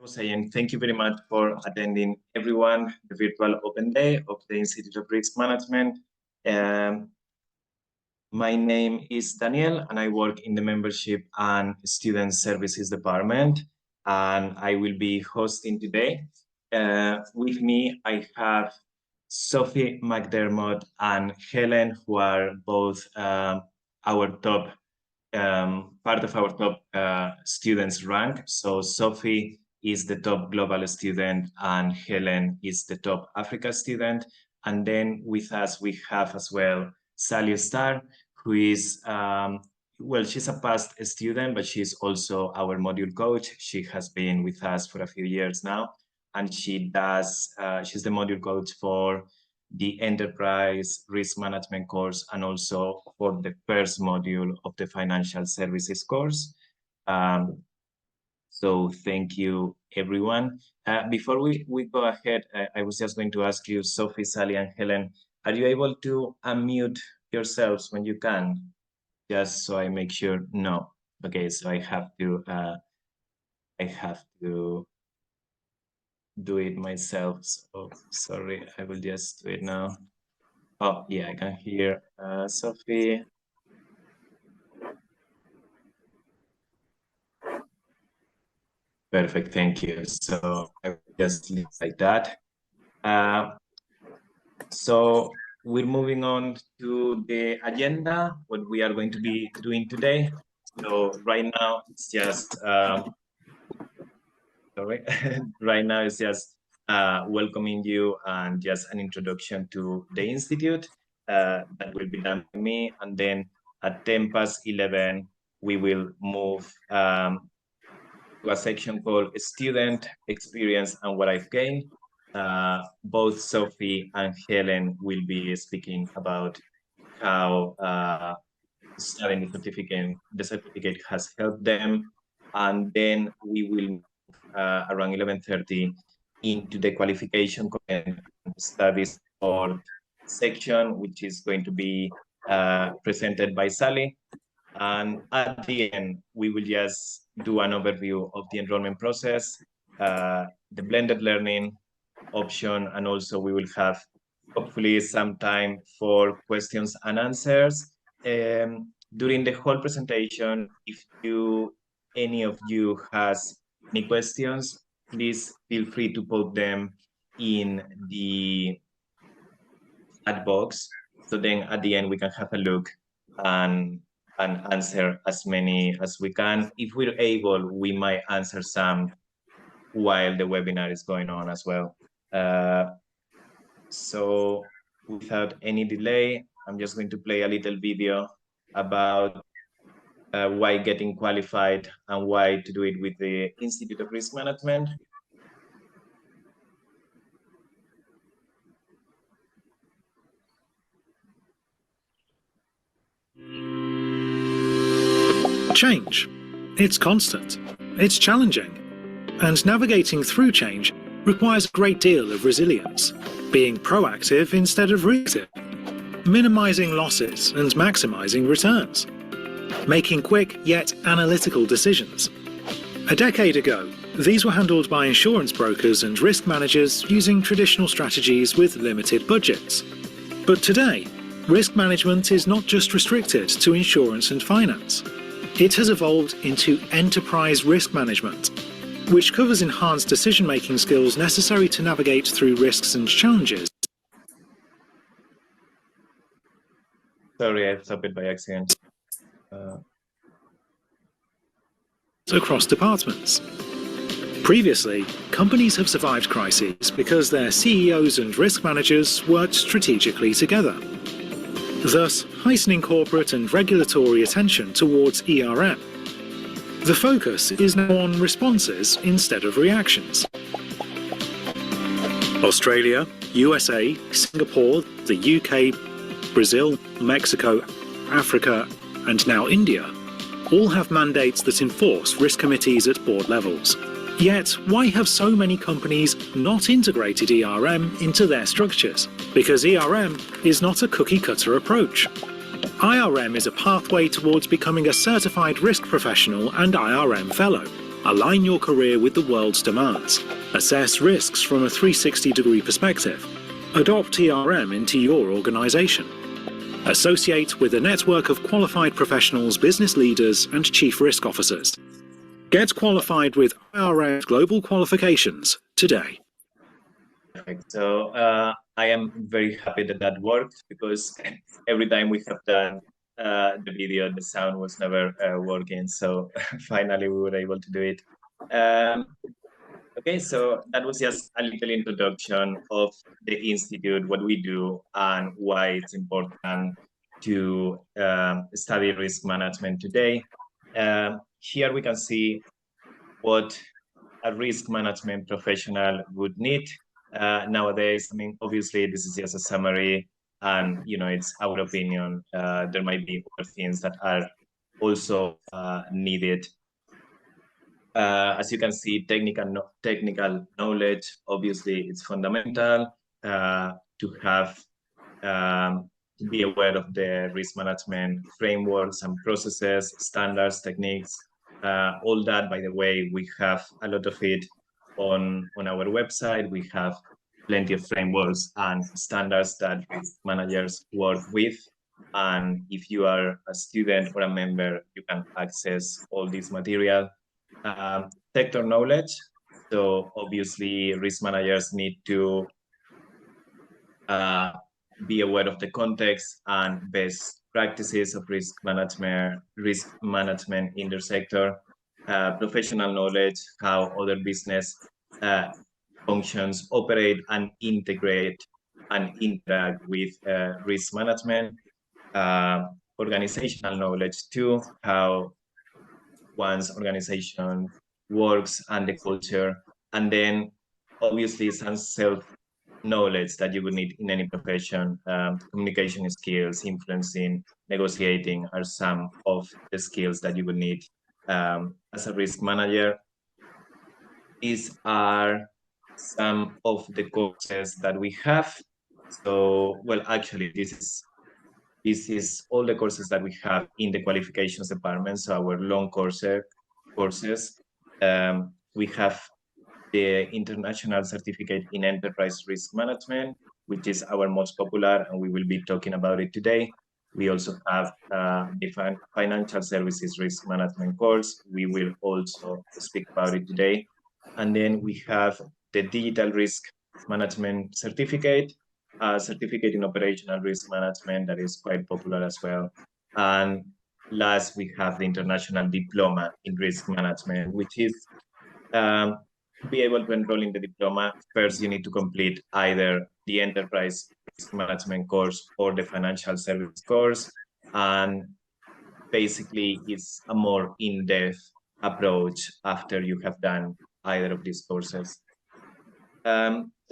And thank you very much for attending, everyone, the virtual open day of the Institute of Risk Management. My name is Daniel, and I work in the Membership and Student Services Department, and I will be hosting today. With me, I have Sophie McDermott and Hellen, who are both our top, part of our top students rank. So Sophie is the top global student, and Hellen is the top Africa student. And then with us, we have as well Sally Starr, who is, well, she's a past student, but she's also our module coach. She has been with us for a few years now, and she's the module coach for the Enterprise Risk Management course and also for the first module of the Financial Services course. So thank you, everyone. Before we go ahead, I was just going to ask you, Sophie, Sally, and Hellen, are you able to unmute yourselves when you can? Just so I make sure. No. Okay, so I have to do it myself. So sorry, I will just do it now. Oh, yeah, I can hear Sophie. Perfect, thank you. So I will just leave like that. So we're moving on to the agenda, what we are going to be doing today. So right now it's just, right now it's just welcoming you and just an introduction to the Institute that will be done by me. And then at 11:10, we will move to a section called Student Experience and What I've Gained. Both Sophie and Hellen will be speaking about how studying the certificate has helped them. And then we will around 11:30 into the qualification and studies or section, which is going to be presented by Sally. And at the end, we will just do an overview of the enrollment process, the blended learning option, and also we will have hopefully some time for questions and answers. During the whole presentation, if any of you has any questions, please feel free to put them in the chat box. So then at the end, we can have a look and answer as many as we can. If we're able, we might answer some while the webinar is going on as well. So without any delay, I'm just going to play a little video about why getting qualified and why to do it with the Institute of Risk Management. Change. It's constant. It's challenging. And navigating through change requires a great deal of resilience, being proactive instead of reactive, minimizing losses and maximizing returns, making quick yet analytical decisions. A decade ago, these were handled by insurance brokers and risk managers using traditional strategies with limited budgets. But today, risk management is not just restricted to insurance and finance. It has evolved into enterprise risk management, which covers enhanced decision-making skills necessary to navigate through risks and challenges. Sorry, I stopped it by accident. Across departments. Previously, companies have survived crises because their CEOs and risk managers worked strategically together, thus heightening corporate and regulatory attention towards IRM. The focus is now on responses instead of reactions. Australia, USA, Singapore, the UK, Brazil, Mexico, Africa, and now India all have mandates that enforce risk committees at board levels. Yet, why have so many companies not integrated IRM into their structures? Because IRM is not a cookie-cutter approach. IRM is a pathway towards becoming a certified risk professional and IRM fellow. Align your career with the world's demands. Assess risks from a 360-degree perspective. Adopt IRM into your organization. Associate with a network of qualified professionals, business leaders, and chief risk officers. Get qualified with IRM Global Qualifications today. Perfect. So I am very happy that that worked, because every time we have done the video, the sound was never working. So finally we were able to do it. Okay, so that was just a little introduction of the Institute, what we do, and why it's important to study risk management today. Here we can see what a risk management professional would need nowadays. I mean, obviously, this is just a summary, and it's our opinion. There might be other things that are also needed. As you can see, technical knowledge, obviously, it's fundamental to have to be aware of the risk management frameworks and processes, standards, techniques. All that, by the way, we have a lot of it on our website. We have plenty of frameworks and standards that risk managers work with. And if you are a student or a member, you can access all this material. Sector knowledge. So obviously, risk managers need to be aware of the context and best practices of risk management in their sector. Professional knowledge, how other business functions operate and integrate and interact with risk management. Organizational knowledge too, how one's organization works and the culture. And then obviously some self-knowledge that you would need in any profession. Communication skills, influencing, negotiating are some of the skills that you would need as a risk manager. These are some of the courses that we have. So, well, actually, this is all the courses that we have in the qualifications department. So our long courses. We have the International Certificate in Enterprise Risk Management, which is our most popular, and we will be talking about it today. We also have the Financial Services Risk Management course. We will also speak about it today. And then we have the Digital Risk Management Certificate, Certificate in Operational Risk Management that is quite popular as well. And last, we have the International Diploma in Risk Management, which is to be able to enroll in the diploma, first you need to complete either the Enterprise Risk Management course or the Financial Service course. And basically, it's a more in-depth approach after you have done either of these courses.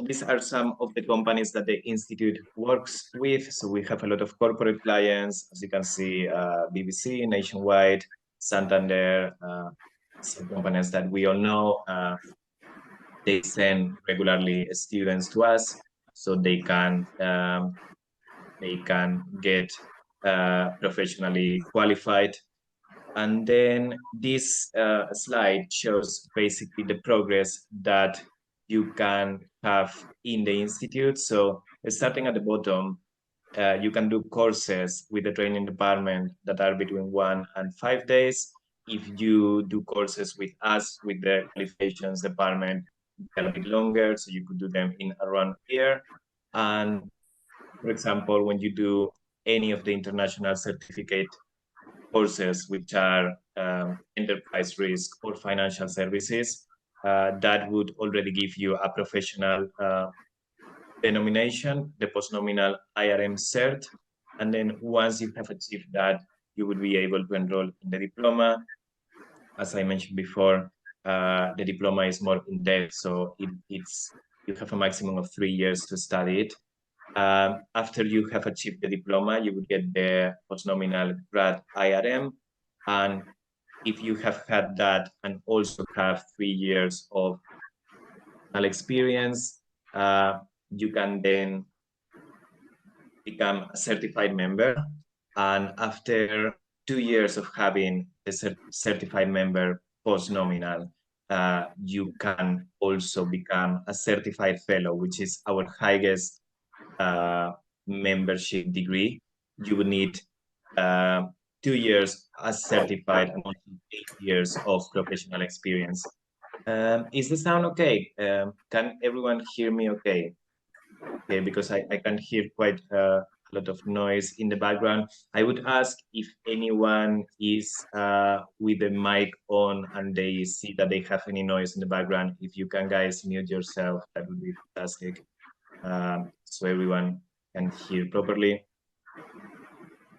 These are some of the companies that the Institute works with. So we have a lot of corporate clients, as you can see, BBC, Nationwide, Santander, some companies that we all know. They send regularly students to us, so they can get professionally qualified. And then this slide shows basically the progress that you can have in the Institute. So starting at the bottom, you can do courses with the training department that are between 1 and 5 days. If you do courses with us, with the qualifications department, they're a bit longer, so you could do them in around a year. And for example, when you do any of the international certificate courses, which are enterprise risk or financial services, that would already give you a professional denomination, the postnominal IRMCert. And then once you have achieved that, you would be able to enroll in the diploma. As I mentioned before, the diploma is more in-depth, so you have a maximum of 3 years to study it. After you have achieved the diploma, you would get the postnominal grad IRM. And if you have had that and also have 3 years of experience, you can then become a certified member. And after 2 years of having the certified member postnominal, you can also become a certified fellow, which is our highest membership degree. You would need 2 years as certified and also 8 years of professional experience. Is the sound okay? Can everyone hear me okay? Okay, because I can hear quite a lot of noise in the background. I would ask if anyone is with the mic on and they see that they have any noise in the background. If you can, guys, mute yourself, that would be fantastic. So everyone can hear properly.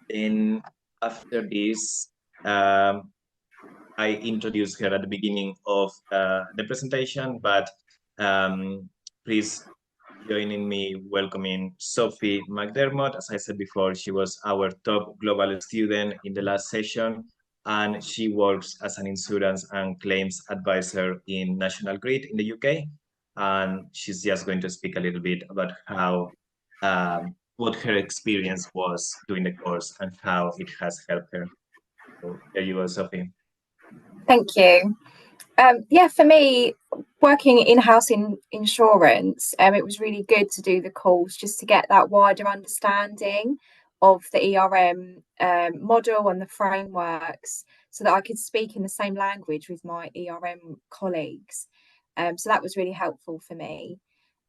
Then after this, I introduced her at the beginning of the presentation, but please joining me welcoming Sophie McDermott. As I said before, she was our top global student in the last session, and she works as an insurance and claims advisor in National Grid in the UK. And she's just going to speak a little bit about how what her experience was doing the course and how it has helped her. So there you go, Sophie. Thank you. Yeah, for me, working in-house in insurance, it was really good to do the course just to get that wider understanding of the ERM model and the frameworks so that I could speak in the same language with my ERM colleagues. So that was really helpful for me.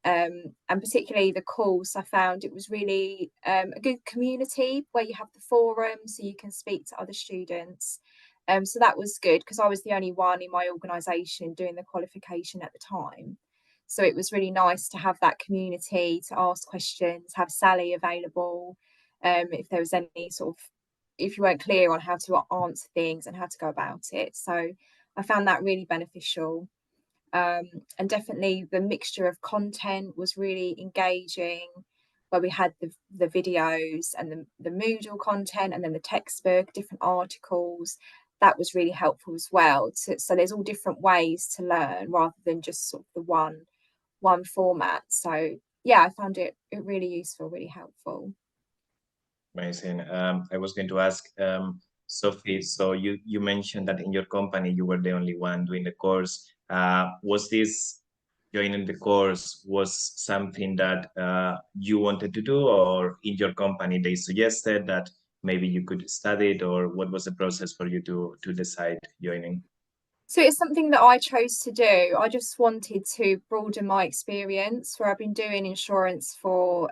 And particularly the course, I found it was really a good community where you have the forum so you can speak to other students. So that was good because I was the only one in my organisation doing the qualification at the time. So it was really nice to have that community to ask questions, have Sally available if there was any sort of, if you weren't clear on how to answer things and how to go about it. So I found that really beneficial. And definitely the mixture of content was really engaging, where we had the videos and the Moodle content and then the textbook, different articles. That was really helpful as well. So there's all different ways to learn rather than just sort of the one format. So yeah, I found it really useful, really helpful. Amazing. I was going to ask Sophie, so you mentioned that in your company you were the only one doing the course. Was this joining the course was something that you wanted to do, or in your company they suggested that maybe you could study it, or what was the process for you to decide joining? So it's something that I chose to do. I just wanted to broaden my experience, where I've been doing insurance for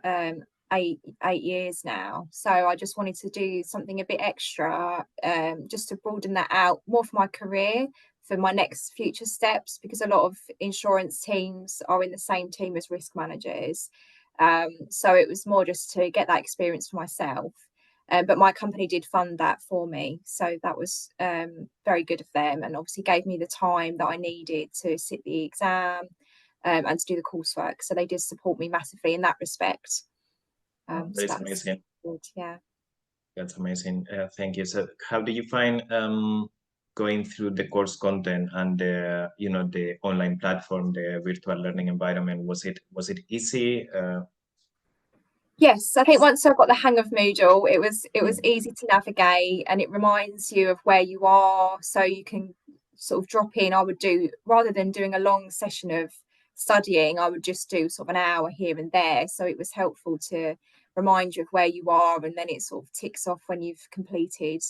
8 years now. So I just wanted to do something a bit extra, just to broaden that out more for my career, for my next future steps, because a lot of insurance teams are in the same team as risk managers. So it was more just to get that experience for myself. But my company did fund that for me. So that was very good of them, and obviously gave me the time that I needed to sit the exam and to do the coursework. So they did support me massively in that respect. That's amazing. Good, yeah. That's amazing. Thank you. So how do you find going through the course content and the the online platform, the virtual learning environment? Was it easy? Yes, I think once I got the hang of Moodle, it was easy to navigate, and it reminds you of where you are, so you can sort of drop in. I would do, rather than doing a long session of studying, I would just do sort of an hour here and there. So it was helpful to remind you of where you are, and then it sort of ticks off when you've completed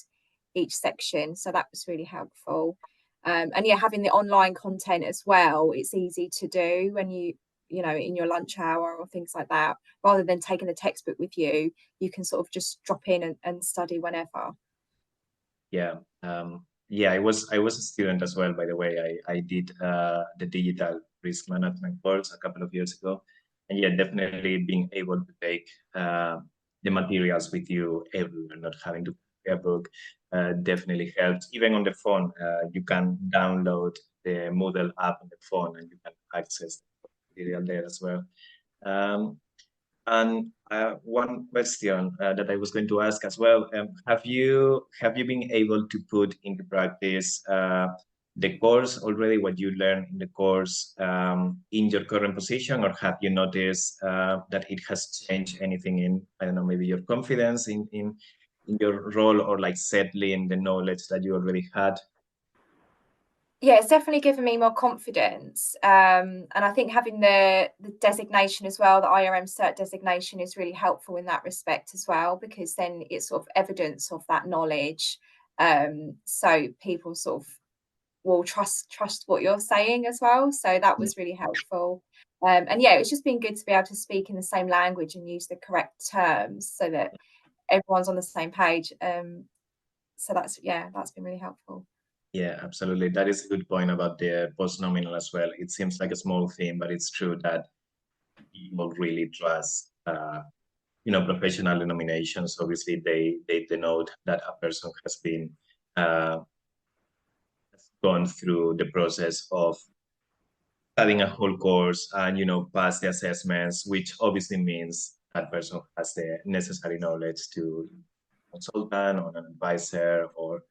each section. So that was really helpful. And yeah, having the online content as well, it's easy to do when you know, in your lunch hour or things like that, rather than taking the textbook with you. You can sort of just drop in and study whenever. Yeah. Yeah, I was a student as well, by the way. I did the digital risk management course a couple of years ago. And yeah, definitely being able to take the materials with you everywhere, not having to pick a book, definitely helps. Even on the phone, you can download the Moodle app on the phone and you can access the material there as well. And one question that I was going to ask as well: have you been able to put into practice the course already? What you learned in the course in your current position, or have you noticed that it has changed anything in, I don't know, maybe your confidence in your role, or like settling the knowledge that you already had? Yeah, it's definitely given me more confidence. And I think having the designation as well, the IRMCert designation, is really helpful in that respect as well, because then it's sort of evidence of that knowledge. So people sort of will trust what you're saying as well. So that was really helpful. And yeah, it's just been good to be able to speak in the same language and use the correct terms so that everyone's on the same page. So that's been really helpful. Yeah, absolutely. That is a good point about the post-nominal as well. It seems like a small thing, but it's true that people really trust, professional denominations. Obviously, they denote that a person has been gone through the process of studying a whole course and, pass the assessments, which obviously means that person has the necessary knowledge to consultant or an advisor or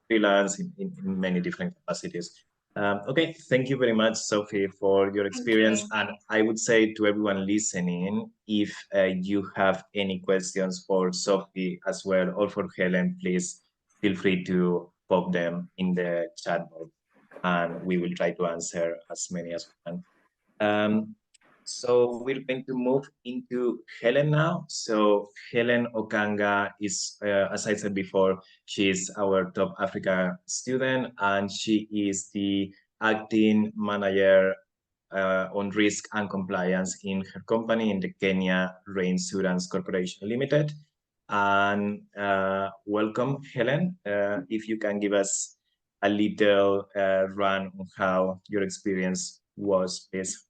freelance in many different capacities. Okay, thank you very much, Sophie, for your experience. And I would say to everyone listening, if you have any questions for Sophie as well or for Helen, please feel free to pop them in the chat box and we will try to answer as many as we can. So we're going to move into Hellen now. So Hellen Okanga is, as I said before, she's our top Africa student, and she is the acting manager on risk and compliance in her company in the Kenya Reinsurance Corporation Limited. And welcome, Hellen. If you can give us a little run on how your experience was, please.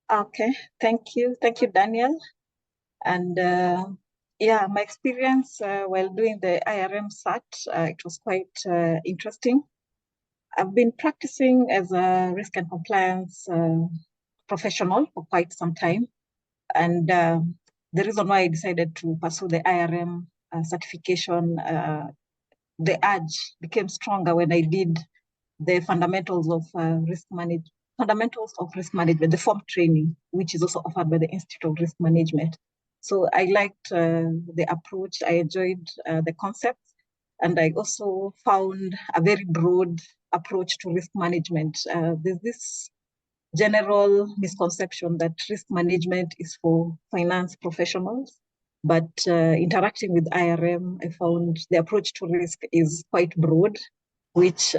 Okay, thank you, Daniel. And yeah, my experience while doing the IRMCert, it was quite interesting. I've been practicing as a risk and compliance professional for quite some time. And the reason why I decided to pursue the IRM certification, the urge became stronger when I did the fundamentals of risk management, the form training, which is also offered by the Institute of Risk Management. So I liked the approach. I enjoyed the concepts, and I also found a very broad approach to risk management. There's this general misconception that risk management is for finance professionals, but interacting with IRM, I found the approach to risk is quite broad, which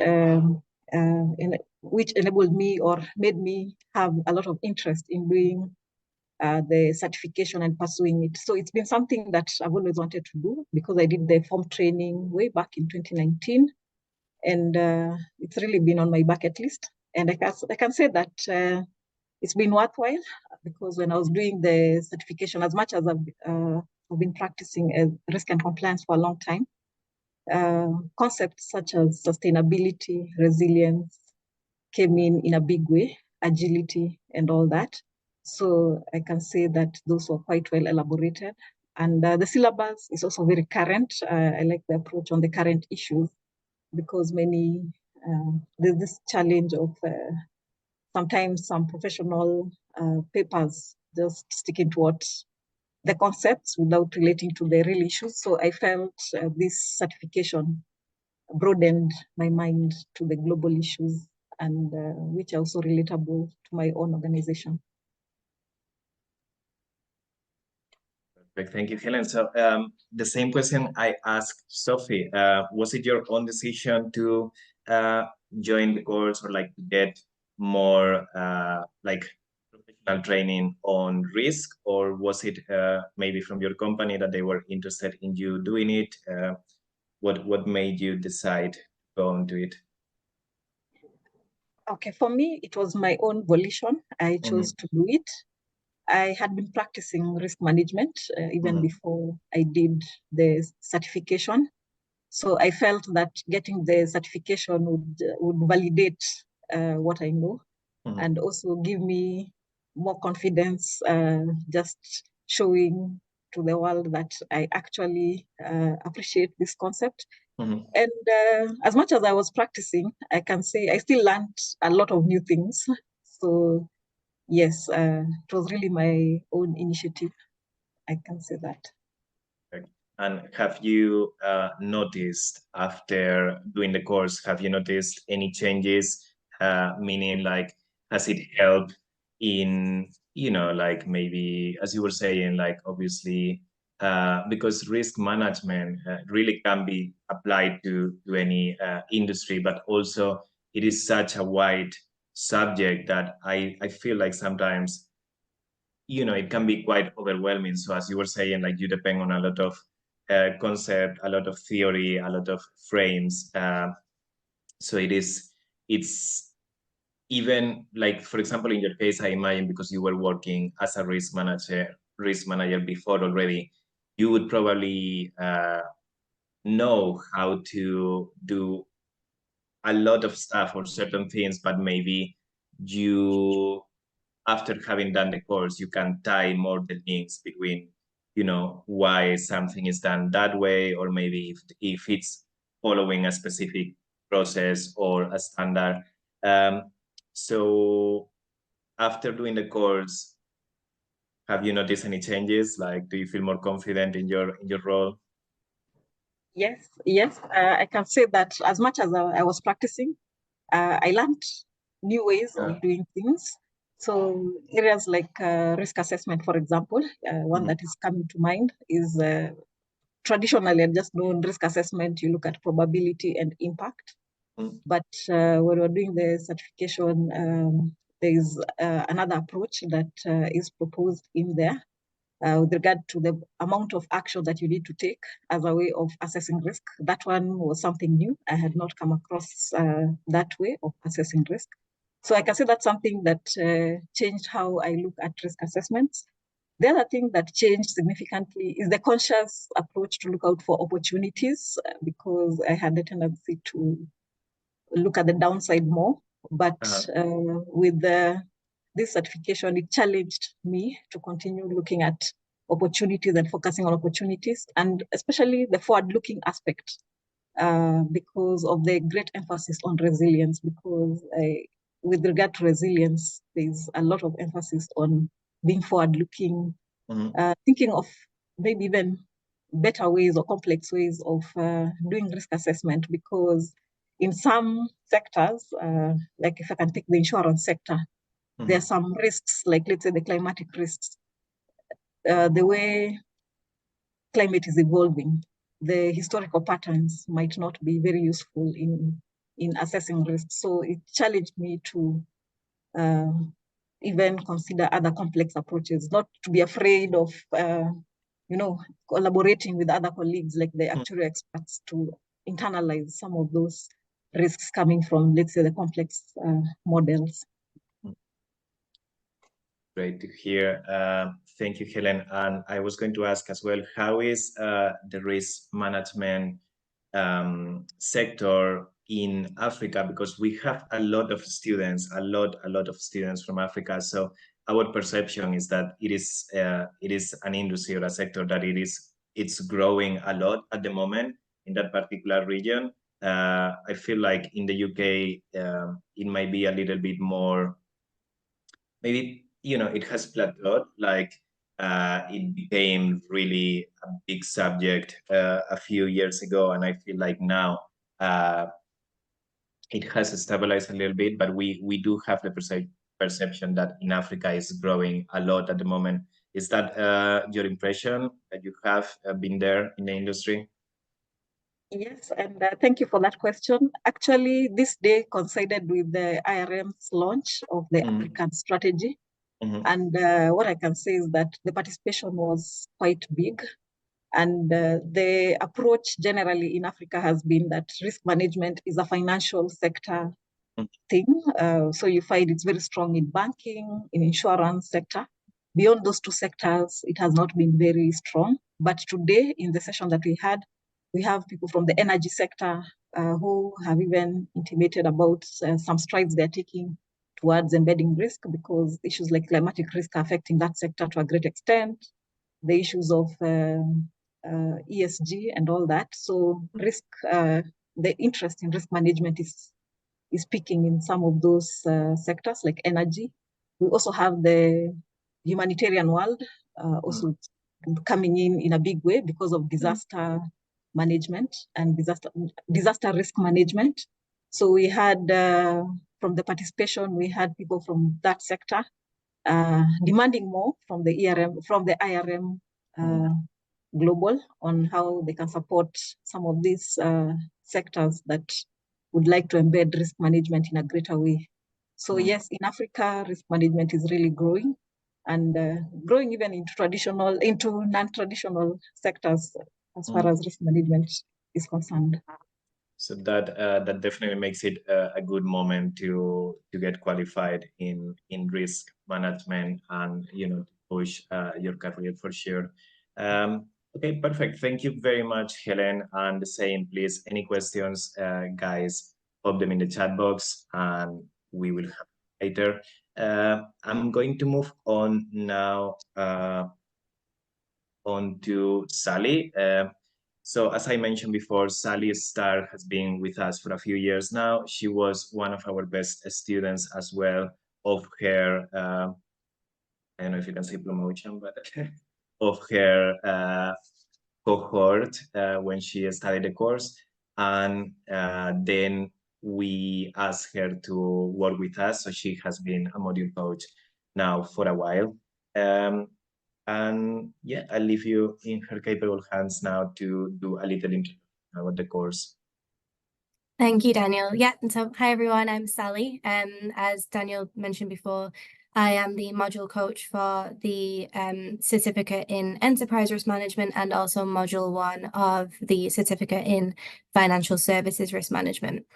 enabled me or made me have a lot of interest in doing the certification and pursuing it. So it's been something that I've always wanted to do because I did the form training way back in 2019, and it's really been on my bucket list. And I can say that it's been worthwhile because when I was doing the certification, as much as I've been practicing risk and compliance for a long time, concepts such as sustainability, resilience came in a big way, agility and all that. So I can say that those were quite well elaborated. And the syllabus is also very current. I like the approach on the current issues because there's this challenge of sometimes some professional papers just sticking to what the concepts without relating to the real issues. So I felt this certification broadened my mind to the global issues and which are also relatable to my own organization. Perfect. Thank you, Helen. So the same question I asked Sophie, was it your own decision to join the course or like get more like professional training on risk, or was it maybe from your company that they were interested in you doing it? What made you decide to go into it? Okay, for me, it was my own volition. I chose to do it. I had been practicing risk management even before I did the certification. So I felt that getting the certification would validate what I know and also give me more confidence, just showing to the world that I actually appreciate this concept. And as much as I was practicing, I can say I still learned a lot of new things. So yes, it was really my own initiative. I can say that. And have you noticed after doing the course, have you noticed any changes? Meaning, like, has it helped in, like maybe, as you were saying, like obviously, because risk management really can be applied to any industry, but also it is such a wide subject that I feel like sometimes, it can be quite overwhelming. So as you were saying, like you depend on a lot of concept, a lot of theory, a lot of frames. So it's even like, for example, in your case, I imagine because you were working as a risk manager before already, you would probably know how to do a lot of stuff or certain things, but maybe you, after having done the course, you can tie more the links between, why something is done that way, or maybe if it's following a specific process or a standard. So after doing the course, have you noticed any changes? Like, do you feel more confident in your role? Yes. I can say that as much as I was practicing, I learned new ways of doing things. So areas like risk assessment, for example, one that is coming to mind is traditionally I'd just known risk assessment, you look at probability and impact. But when we're doing the certification, there is another approach that is proposed in there with regard to the amount of action that you need to take as a way of assessing risk. That one was something new. I had not come across that way of assessing risk. So I can say that's something that changed how I look at risk assessments. The other thing that changed significantly is the conscious approach to look out for opportunities, because I had a tendency to look at the downside more. But with this certification, it challenged me to continue looking at opportunities and focusing on opportunities, and especially the forward-looking aspect, because of the great emphasis on resilience. Because with regard to resilience, there's a lot of emphasis on being forward-looking, thinking of maybe even better ways or complex ways of doing risk assessment, because in some sectors, like if I can take the insurance sector, there are some risks, like let's say the climatic risks. The way climate is evolving, the historical patterns might not be very useful in assessing risks. So it challenged me to even consider other complex approaches, not to be afraid of collaborating with other colleagues like the actuarial experts to internalize some of those risks coming from, let's say, the complex models. Great to hear. Thank you, Helen. And I was going to ask as well, how is the risk management sector in Africa? Because we have a lot of students, a lot of students from Africa. So our perception is that it is an industry or a sector that it's growing a lot at the moment in that particular region. I feel like in the UK, it might be a little bit more, maybe, it has plateaued. Like it became really a big subject a few years ago, and I feel like now it has stabilized a little bit, but we do have the perception that in Africa is growing a lot at the moment. Is that your impression, that you have been there in the industry? Yes, and thank you for that question. Actually, this day coincided with the IRM's launch of the African strategy. And what I can say is that the participation was quite big. And the approach generally in Africa has been that risk management is a financial sector thing. So you find it's very strong in banking, in insurance sector. Beyond those two sectors, it has not been very strong. But today, in the session that we had, we have people from the energy sector who have even intimated about some strides they're taking towards embedding risk, because issues like climatic risk are affecting that sector to a great extent, the issues of ESG and all that. So risk, the interest in risk management is peaking in some of those sectors like energy. We also have the humanitarian world also coming in a big way because of disaster management and disaster risk management. So we had, from the participation, we had people from that sector demanding more from the IRM global on how they can support some of these sectors that would like to embed risk management in a greater way. So yes, in Africa, risk management is really growing, and growing even into non-traditional sectors as far as risk management is concerned. So that definitely makes it a good moment to get qualified in risk management and push your career for sure. Okay, perfect. Thank you very much, Helen. And the same, please, any questions, guys, pop them in the chat box and we will have later. I'm going to move on now on to Sally. So as I mentioned before, Sally Starr has been with us for a few years now. She was one of our best students as well of her, I don't know if you can say promotion, but of her cohort when she studied the course. And then we asked her to work with us. So she has been a module coach now for a while. And yeah, I'll leave you in her capable hands now to do a little introduction about the course. Thank you, Daniel. Yeah, and so hi everyone, I'm Sally. As Daniel mentioned before, I am the module coach for the certificate in enterprise risk management and also module 1 of the certificate in financial services risk management.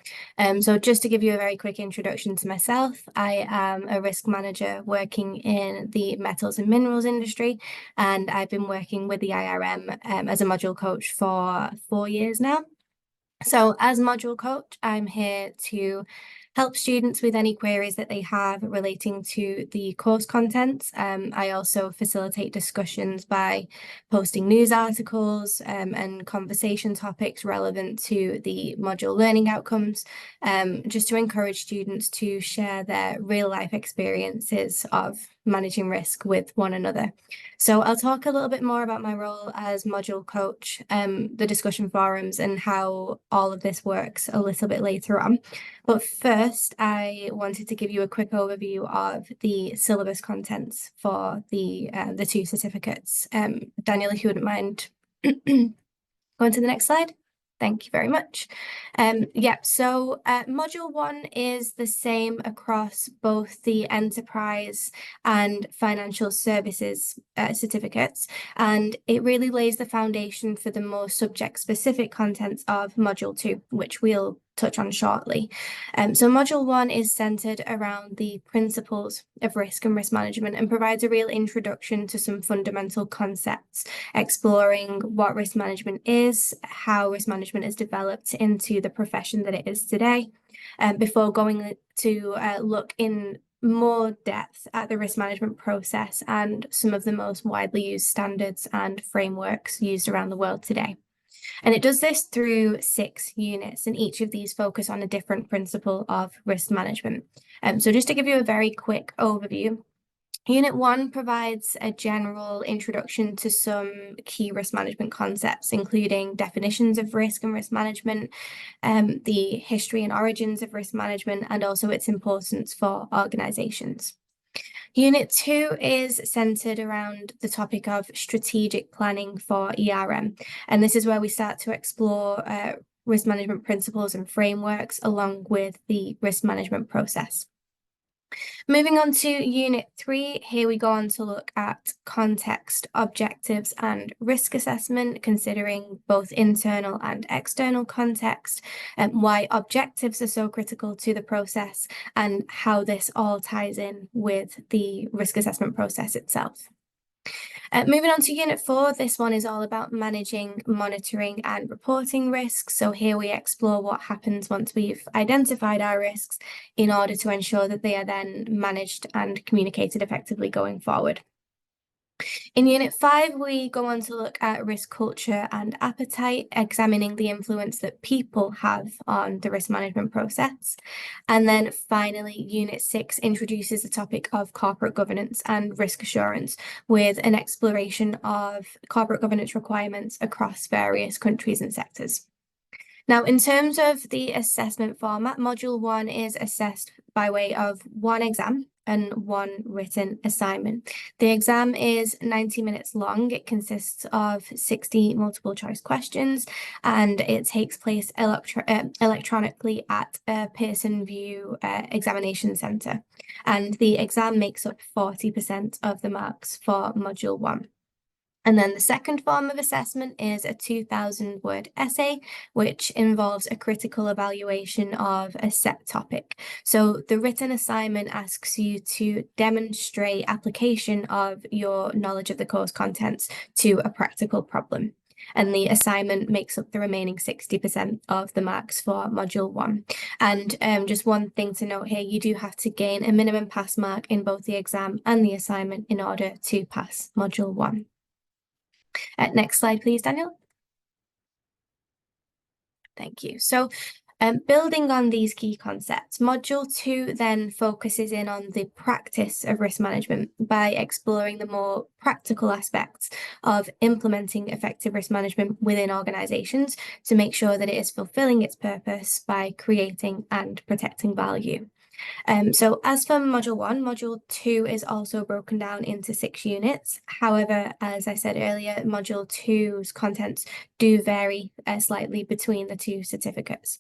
So just to give you a very quick introduction to myself, I am a risk manager working in the metals and minerals industry, and I've been working with the IRM as a module coach for 4 years now. So as module coach, I'm here to help students with any queries that they have relating to the course content. I also facilitate discussions by posting news articles and conversation topics relevant to the module learning outcomes, just to encourage students to share their real life experiences of managing risk with one another. So I'll talk a little bit more about my role as module coach, the discussion forums and how all of this works a little bit later on. But first, I wanted to give you a quick overview of the syllabus contents for the 2 certificates. Daniel, if you wouldn't mind going to the next slide. Thank you very much. So module 1 is the same across both the enterprise and financial services certificates, and it really lays the foundation for the more subject-specific contents of module 2, which we'll touch on shortly. So module 1 is centered around the principles of risk and risk management and provides a real introduction to some fundamental concepts, exploring what risk management is, how risk management is developed into the profession that it is today, before going to look in more depth at the risk management process and some of the most widely used standards and frameworks used around the world today. And it does this through 6 units, and each of these focus on a different principle of risk management. So just to give you a very quick overview, Unit 1 provides a general introduction to some key risk management concepts, including definitions of risk and risk management, the history and origins of risk management, and also its importance for organizations. Unit 2 is centered around the topic of strategic planning for ERM, and this is where we start to explore risk management principles and frameworks along with the risk management process. Moving on to Unit 3, here we go on to look at context, objectives and risk assessment, considering both internal and external context, and why objectives are so critical to the process and how this all ties in with the risk assessment process itself. Moving on to Unit 4, this one is all about managing, monitoring and reporting risks. So here we explore what happens once we've identified our risks in order to ensure that they are then managed and communicated effectively going forward. In Unit 5, we go on to look at risk culture and appetite, examining the influence that people have on the risk management process. And then finally, Unit 6 introduces the topic of corporate governance and risk assurance with an exploration of corporate governance requirements across various countries and sectors. Now, in terms of the assessment format, Module 1 is assessed by way of one exam and one written assignment. The exam is 90 minutes long. It consists of 60 multiple choice questions, and it takes place electronically at a Pearson VUE examination centre. And the exam makes up 40% of the marks for Module 1. And then the second form of assessment is a 2,000-word essay, which involves a critical evaluation of a set topic. So the written assignment asks you to demonstrate application of your knowledge of the course contents to a practical problem. And the assignment makes up the remaining 60% of the marks for Module 1. And just one thing to note here, you do have to gain a minimum pass mark in both the exam and the assignment in order to pass Module 1. Next slide, please, Daniel. Thank you. So building on these key concepts, Module 2 then focuses in on the practice of risk management by exploring the more practical aspects of implementing effective risk management within organisations to make sure that it is fulfilling its purpose by creating and protecting value. So as for Module 1, Module 2 is also broken down into 6 units. However, as I said earlier, Module 2's contents do vary slightly between the 2 certificates.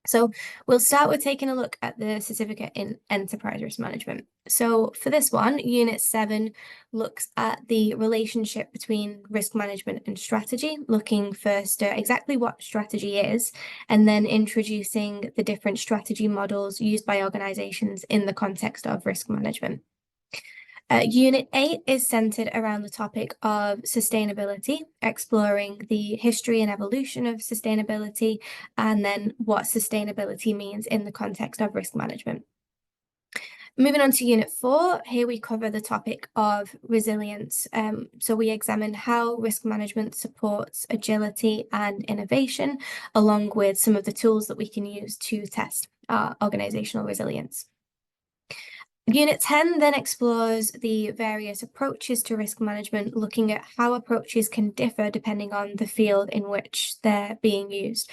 So we'll start with taking a look at the certificate in enterprise risk management. So for this one, Unit 7 looks at the relationship between risk management and strategy, looking first at exactly what strategy is, and then introducing the different strategy models used by organizations in the context of risk management. Unit 8 is centered around the topic of sustainability, exploring the history and evolution of sustainability, and then what sustainability means in the context of risk management. Moving on to Unit 4, here we cover the topic of resilience. So we examine how risk management supports agility and innovation, along with some of the tools that we can use to test our organizational resilience. Unit 10 then explores the various approaches to risk management, looking at how approaches can differ depending on the field in which they're being used.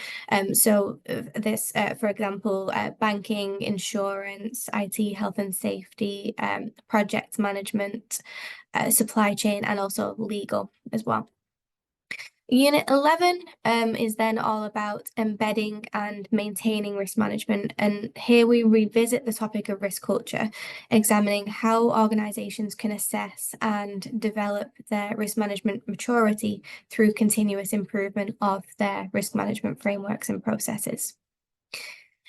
So this, for example, banking, insurance, IT, health and safety, project management, supply chain, and also legal as well. Unit 11 is then all about embedding and maintaining risk management, and here we revisit the topic of risk culture, examining how organisations can assess and develop their risk management maturity through continuous improvement of their risk management frameworks and processes.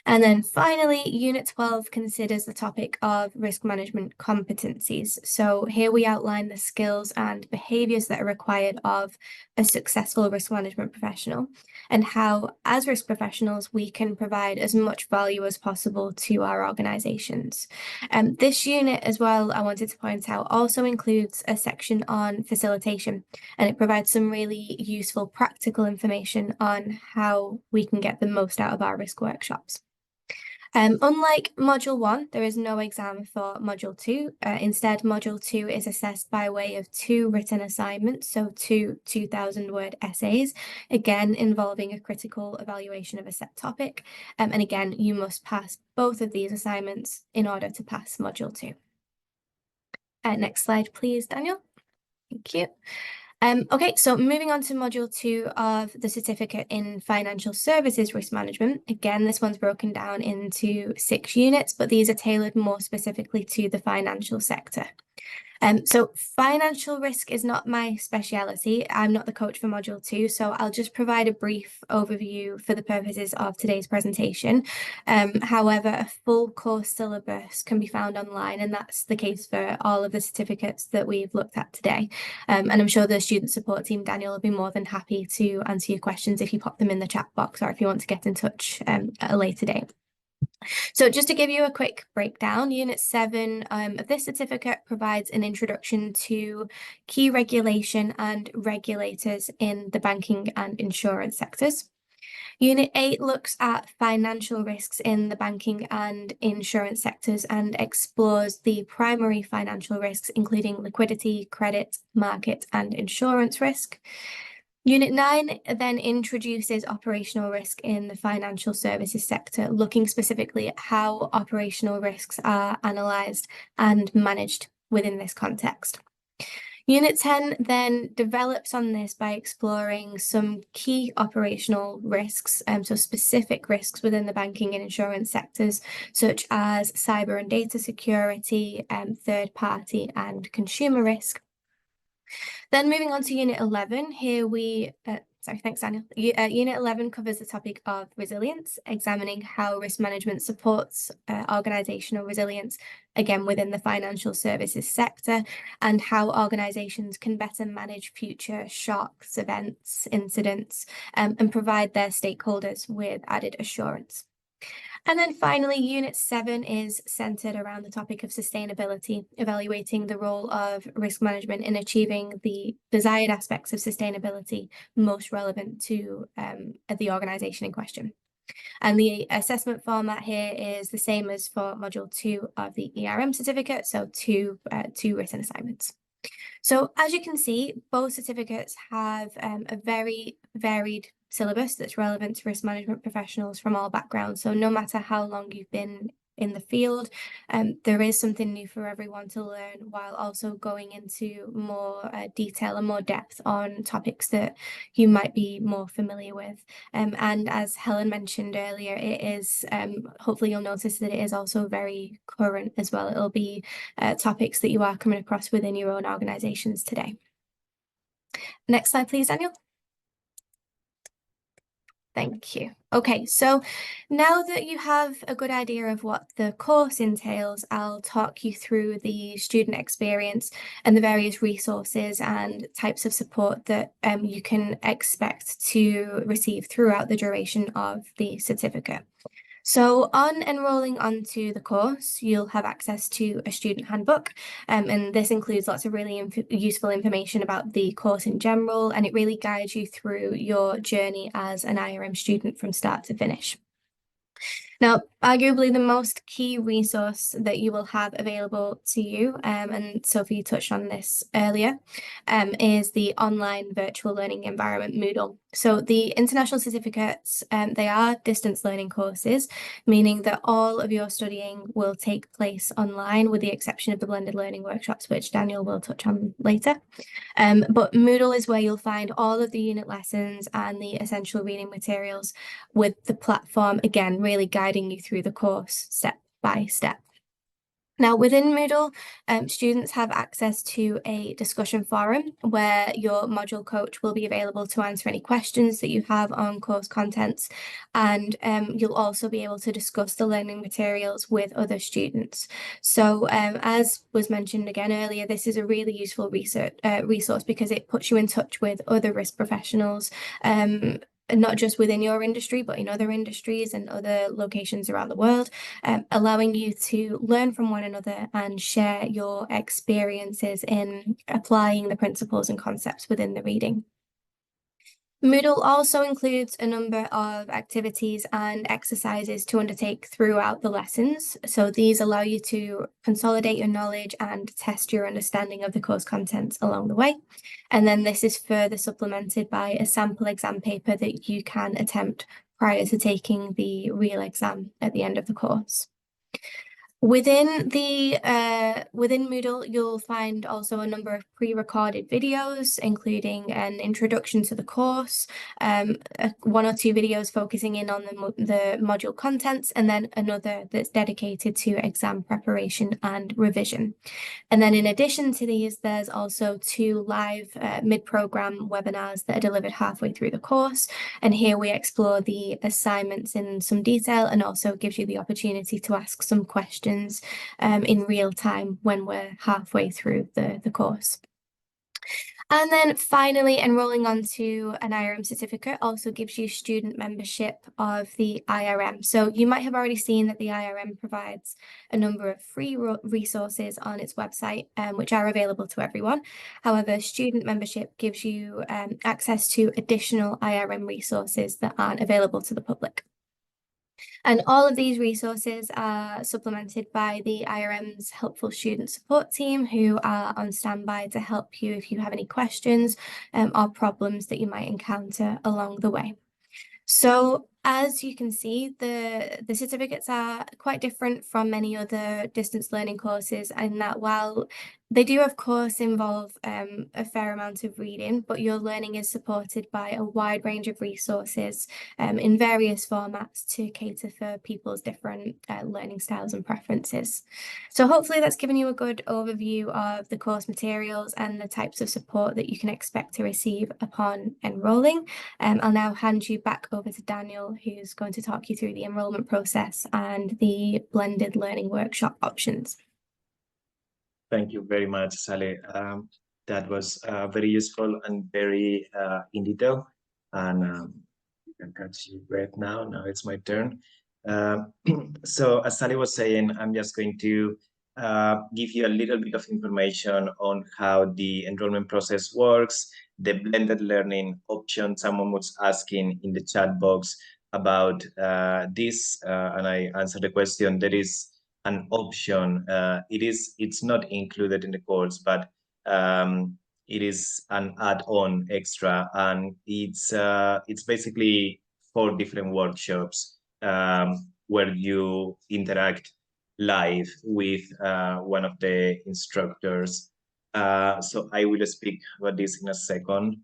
And then finally, Unit 12 considers the topic of risk management competencies. So here we outline the skills and behaviours that are required of a successful risk management professional, and how, as risk professionals, we can provide as much value as possible to our organisations. This unit as well, I wanted to point out, also includes a section on facilitation, and it provides some really useful practical information on how we can get the most out of our risk workshops. Unlike Module 1, there is no exam for Module 2. Instead, Module 2 is assessed by way of 2 written assignments, so 2 2,000-word essays, again involving a critical evaluation of a set topic. And again, you must pass both of these assignments in order to pass Module 2. Next slide, please, Daniel. Thank you. Okay, so moving on to Module 2 of the Certificate in Financial Services Risk Management. Again, this one's broken down into 6 units, but these are tailored more specifically to the financial sector. So financial risk is not my speciality. I'm not the coach for Module 2, so I'll just provide a brief overview for the purposes of today's presentation. However, a full course syllabus can be found online, and that's the case for all of the certificates that we've looked at today. And I'm sure the student support team, Daniel, will be more than happy to answer your questions if you pop them in the chat box or if you want to get in touch at a later date. So just to give you a quick breakdown, Unit 7 of this certificate provides an introduction to key regulation and regulators in the banking and insurance sectors. Unit 8 looks at financial risks in the banking and insurance sectors and explores the primary financial risks, including liquidity, credit, market, and insurance risk. Unit 9 then introduces operational risk in the financial services sector, looking specifically at how operational risks are analysed and managed within this context. Unit 10 then develops on this by exploring some key operational risks, so specific risks within the banking and insurance sectors, such as cyber and data security, third party and consumer risk. Then moving on to Unit 11, here thanks Daniel. Unit 11 covers the topic of resilience, examining how risk management supports organisational resilience, again within the financial services sector, and how organisations can better manage future shocks, events, incidents, and provide their stakeholders with added assurance. And then finally, Unit 7 is centred around the topic of sustainability, evaluating the role of risk management in achieving the desired aspects of sustainability most relevant to the organisation in question. And the assessment format here is the same as for Module 2 of the IRM certificate, so two written assignments. So as you can see, both certificates have a very varied syllabus that's relevant to risk management professionals from all backgrounds. So no matter how long you've been in the field, there is something new for everyone to learn, while also going into more detail and more depth on topics that you might be more familiar with. And as Helen mentioned earlier, it is, hopefully you'll notice that it is also very current as well. It'll be topics that you are coming across within your own organisations today. Next slide, please, Daniel. Thank you. Okay, so now that you have a good idea of what the course entails, I'll talk you through the student experience and the various resources and types of support that you can expect to receive throughout the duration of the certificate. So on enrolling onto the course, you'll have access to a student handbook, and this includes lots of really useful information about the course in general, and it really guides you through your journey as an IRM student from start to finish. Now, arguably the most key resource that you will have available to you, and Sophie touched on this earlier, is the online virtual learning environment, Moodle. So the international certificates, they are distance learning courses, meaning that all of your studying will take place online, with the exception of the blended learning workshops, which Daniel will touch on later. But Moodle is where you'll find all of the unit lessons and the essential reading materials, with the platform, again, really guiding you through the course step by step. Now, within Moodle, students have access to a discussion forum where your module coach will be available to answer any questions that you have on course contents, and you'll also be able to discuss the learning materials with other students. So as was mentioned again earlier, this is a really useful resource because it puts you in touch with other risk professionals, not just within your industry, but in other industries and other locations around the world, allowing you to learn from one another and share your experiences in applying the principles and concepts within the reading. Moodle also includes a number of activities and exercises to undertake throughout the lessons. So these allow you to consolidate your knowledge and test your understanding of the course contents along the way. And then this is further supplemented by a sample exam paper that you can attempt prior to taking the real exam at the end of the course. Within Moodle, you'll find also a number of pre-recorded videos, including an introduction to the course, one or two videos focusing in on the module contents, and then another that's dedicated to exam preparation and revision. And then in addition to these, there's also two live mid-program webinars that are delivered halfway through the course. And here we explore the assignments in some detail, and also gives you the opportunity to ask some questions in real time when we're halfway through the course. And then finally, enrolling onto an IRM certificate also gives you student membership of the IRM. So you might have already seen that the IRM provides a number of free resources on its website, which are available to everyone. However, student membership gives you access to additional IRM resources that aren't available to the public. And all of these resources are supplemented by the IRM's helpful student support team, who are on standby to help you if you have any questions or problems that you might encounter along the way. So as you can see, the certificates are quite different from many other distance learning courses, in that while they do, of course, involve a fair amount of reading, but your learning is supported by a wide range of resources in various formats to cater for people's different learning styles and preferences. So hopefully that's given you a good overview of the course materials and the types of support that you can expect to receive upon enrolling. I'll now hand you back over to Daniel, who's going to talk you through the enrolment process and the blended learning workshop options. Thank you very much, Sally. That was very useful and very in detail. And you can catch your breath now. Now it's my turn. So as Sally was saying, I'm just going to give you a little bit of information on how the enrollment process works, the blended learning option. Someone was asking in the chat box about this, and I answered the question. There is an option. It's not included in the course, but it is an add-on extra, and it's basically 4 different workshops where you interact live with one of the instructors. So I will speak about this in a second.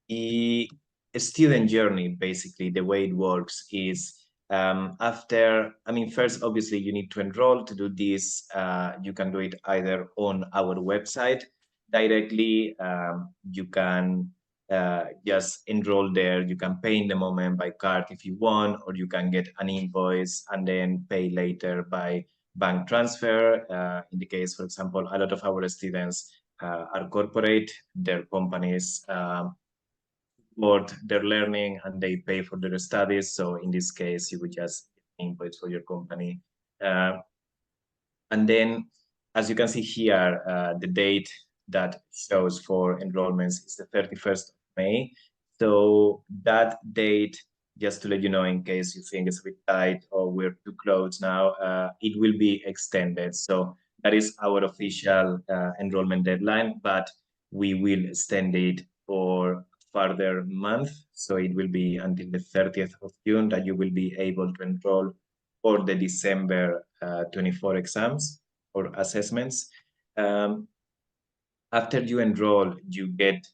The student journey, basically, the way it works is first, obviously, you need to enroll. To do this, you can do it either on our website directly. You can just enroll there. You can pay in the moment by card if you want, or you can get an invoice and then pay later by bank transfer. In the case, for example, a lot of our students are corporate. Their companies support their learning and they pay for their studies. So in this case, you would just invoice for your company. And then, as you can see here, the date that shows for enrollments is the 31st of May. So that date, just to let you know, in case you think it's a bit tight or we're too close now, it will be extended. So that is our official enrollment deadline, but we will extend it for further month. So it will be until the 30th of June that you will be able to enroll for the December 24 exams or assessments. After you enroll, you get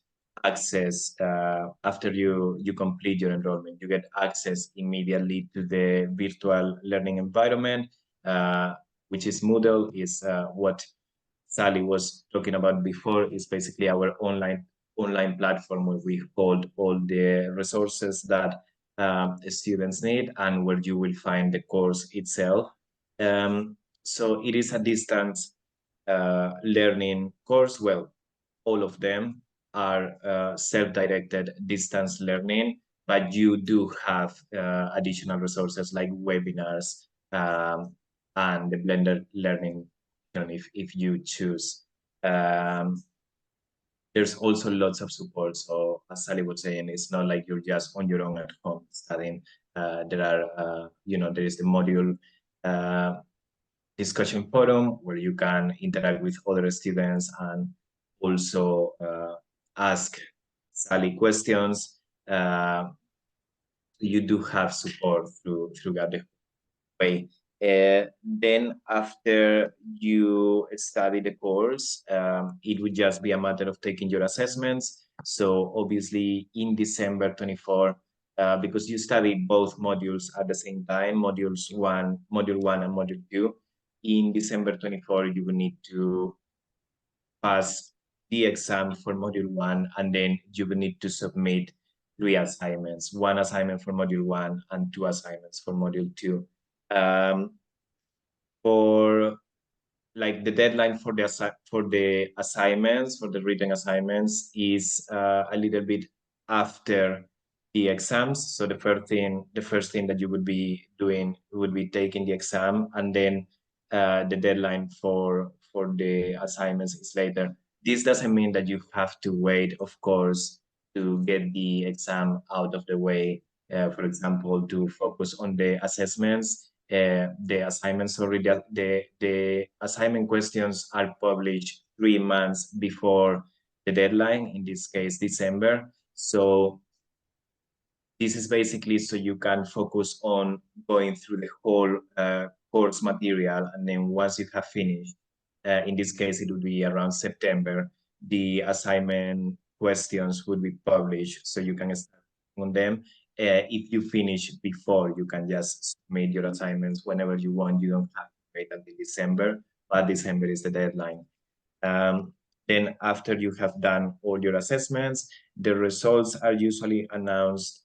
access, after you complete your enrollment, you get access immediately to the virtual learning environment, which is Moodle, is what Sally was talking about before, is basically our online platform where we hold all the resources that students need and where you will find the course itself. So it is a distance learning course. Well, all of them are self-directed distance learning, but you do have additional resources like webinars and the blended learning if you choose. There's also lots of support. So as Sally was saying, it's not like you're just on your own at home studying. There are, there is the module discussion forum where you can interact with other students and also ask Sally questions. You do have support through that way. Then after you study the course, it would just be a matter of taking your assessments. So obviously in December 24, because you study both modules at the same time, module 1 and module 2, in December 24, you will need to pass the exam for module 1, and then you will need to submit 3 assignments, 1 assignment for module 1 and 2 assignments for module 2. For like the deadline for the assignments, for the written assignments, is a little bit after the exams. So the first thing that you would be doing would be taking the exam, and then the deadline for the assignments is later. This doesn't mean that you have to wait, of course, to get the exam out of the way. For example, to focus on the assessments. The assignments already, the assignment questions are published 3 months before the deadline, in this case, December. So this is basically so you can focus on going through the whole course material. And then once you have finished, in this case, it would be around September, the assignment questions would be published so you can start on them. If you finish before, you can just submit your assignments whenever you want. You don't have to wait until December, but December is the deadline. Then after you have done all your assessments, the results are usually announced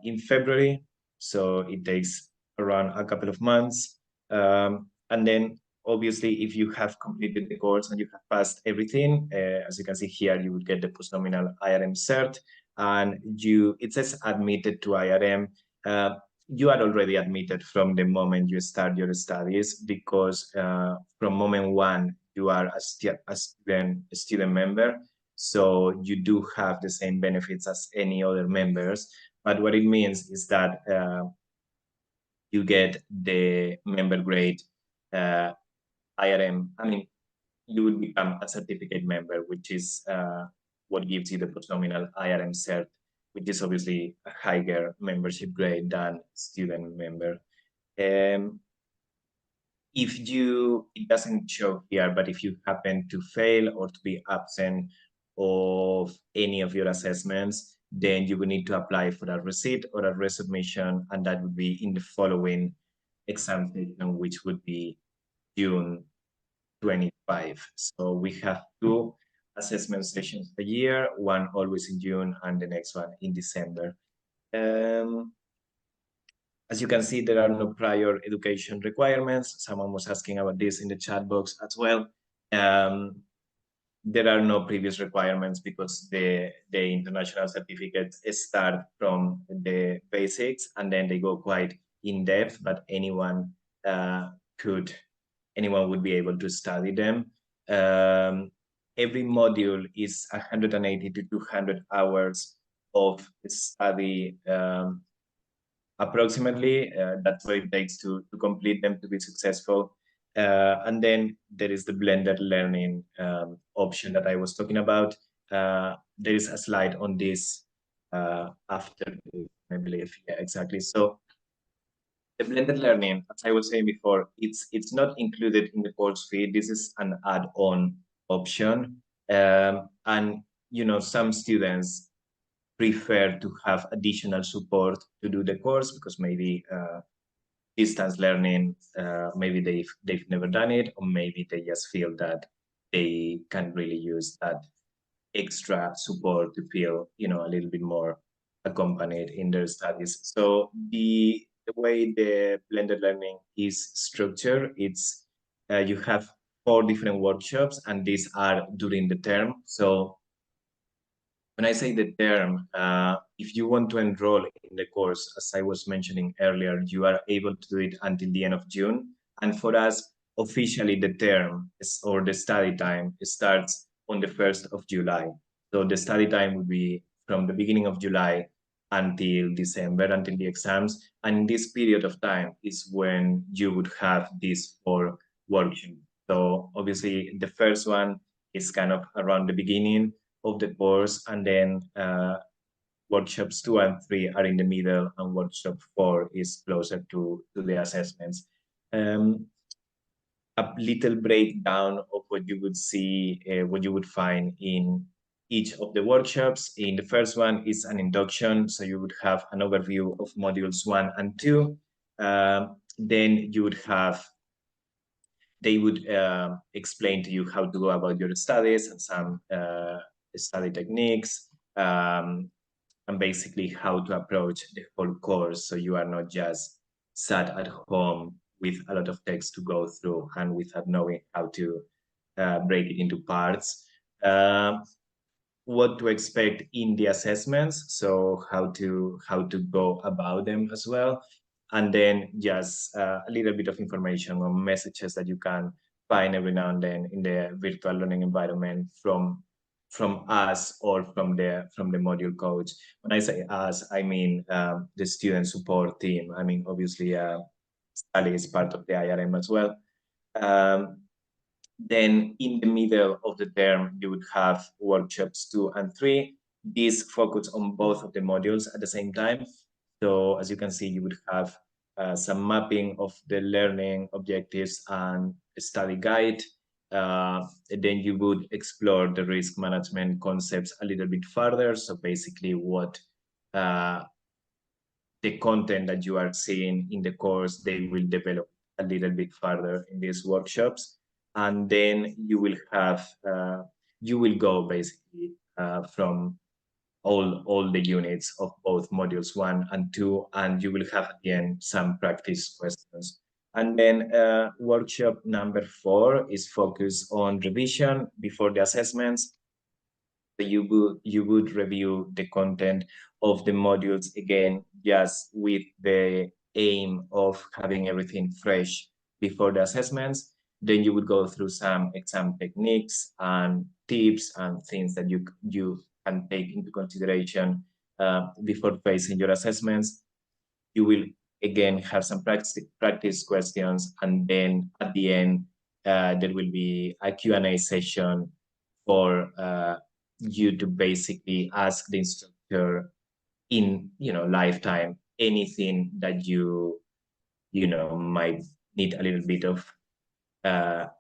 in February. So it takes around a couple of months. And then obviously, if you have completed the course and you have passed everything, as you can see here, you will get the postnominal IRMCert, and it says admitted to IRM. You are already admitted from the moment you start your studies, because from moment one, you are a student member. So you do have the same benefits as any other members. But what it means is that you get the member grade IRM. I mean, you would become a certificate member, which is what gives you the postnominal IRMCert, which is obviously a higher membership grade than student member. It doesn't show here, but if you happen to fail or to be absent of any of your assessments, then you will need to apply for a receipt or a resubmission, and that would be in the following exam session, which would be June 25. So we have 2 assessment sessions a year, one always in June and the next one in December. As you can see, there are no prior education requirements. Someone was asking about this in the chat box as well. There are no previous requirements because the international certificates start from the basics and then they go quite in depth, but anyone would be able to study them. Every module is 180 to 200 hours of study approximately. That's what it takes to complete them, to be successful. And then there is the blended learning option that I was talking about. There is a slide on this after, I believe. Yeah, exactly. So the blended learning, as I was saying before, it's not included in the course fee. This is an add-on option. And some students prefer to have additional support to do the course because maybe distance learning, maybe they've never done it, or maybe they just feel that they can really use that extra support to feel a little bit more accompanied in their studies. So the way the blended learning is structured, it's you have 4 different workshops, and these are during the term. So when I say the term, if you want to enroll in the course, as I was mentioning earlier, you are able to do it until the end of June. And for us, officially the term or the study time starts on the 1st of July. So the study time would be from the beginning of July until December, until the exams. And in this period of time is when you would have these 4 workshops. So obviously the first one is kind of around the beginning of the course, and then workshops 2 and 3 are in the middle, and workshop 4 is closer to the assessments. A little breakdown of what you would see, what you would find in each of the workshops. In the first one is an induction, so you would have an overview of modules 1 and 2. Then you would have they would explain to you how to go about your studies and some study techniques, and basically how to approach the whole course, so you are not just sat at home with a lot of text to go through and without knowing how to break it into parts. What to expect in the assessments, so how to go about them as well, and then just a little bit of information on messages that you can find every now and then in the virtual learning environment from us or from the module coach. When I say us, I mean the student support team. I mean, obviously, Sally is part of the IRM as well. Then in the middle of the term, you would have workshops 2 and 3. These focus on both of the modules at the same time. So as you can see, you would have some mapping of the learning objectives and a study guide. Then you would explore the risk management concepts a little bit further. So basically what the content that you are seeing in the course, they will develop a little bit further in these workshops. And then you will have, you will go basically from all the units of both modules 1 and 2, and you will have at the end some practice questions. And then workshop number 4 is focused on revision before the assessments. You would review the content of the modules again, just with the aim of having everything fresh before the assessments. Then you would go through some exam techniques and tips and things that you can take into consideration before facing your assessments. You will again have some practice questions, and then at the end there will be a Q&A session for you to basically ask the instructor in lifetime anything that you might need a little bit of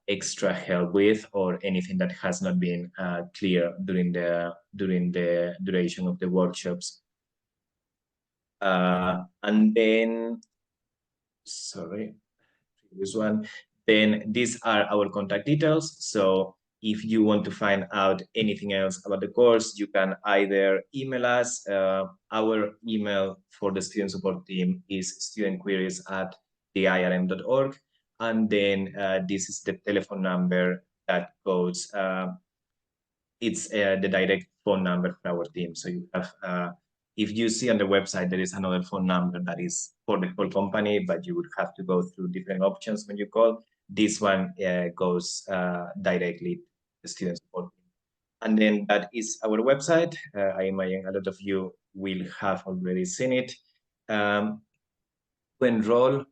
extra help with, or anything that has not been clear during the duration of the workshops. And then, sorry, previous one. Then these are our contact details. So if you want to find out anything else about the course, you can either email us. Our email for the student support team is studentqueries@theirm.org. And then this is the telephone number that goes, it's the direct phone number for our team. So you have, if you see on the website, there is another phone number that is for the whole company, but you would have to go through different options when you call. This one goes directly to the student support team. And then that is our website. I imagine a lot of you will have already seen it. To enroll,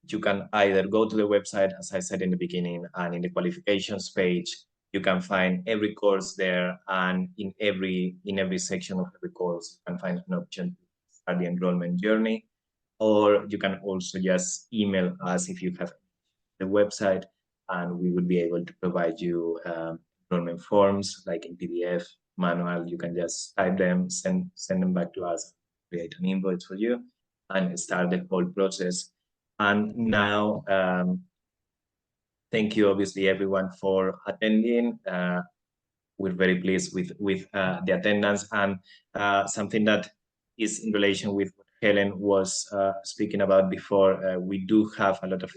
you can either go to the website, as I said in the beginning, and in the qualifications page, you can find every course there, and in every section of every course, you can find an option to start the enrollment journey. Or you can also just email us if you have the website, and we will be able to provide you enrollment forms, like in PDF, manual. You can just type them, send them back to us, create an invoice for you, and start the whole process. And now, thank you, obviously, everyone for attending. We're very pleased with the attendance, and something that is in relation with what Helen was speaking about before. We do have a lot of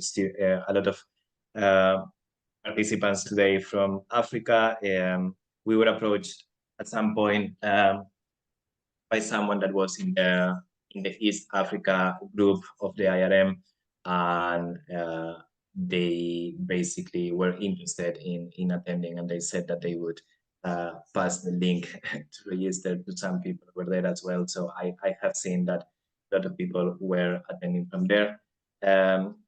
participants today from Africa. We were approached at some point by someone that was in the East Africa group of the IRM, and they basically were interested in attending, and they said that they would pass the link to register to some people who were there as well. So I have seen that a lot of people were attending from there.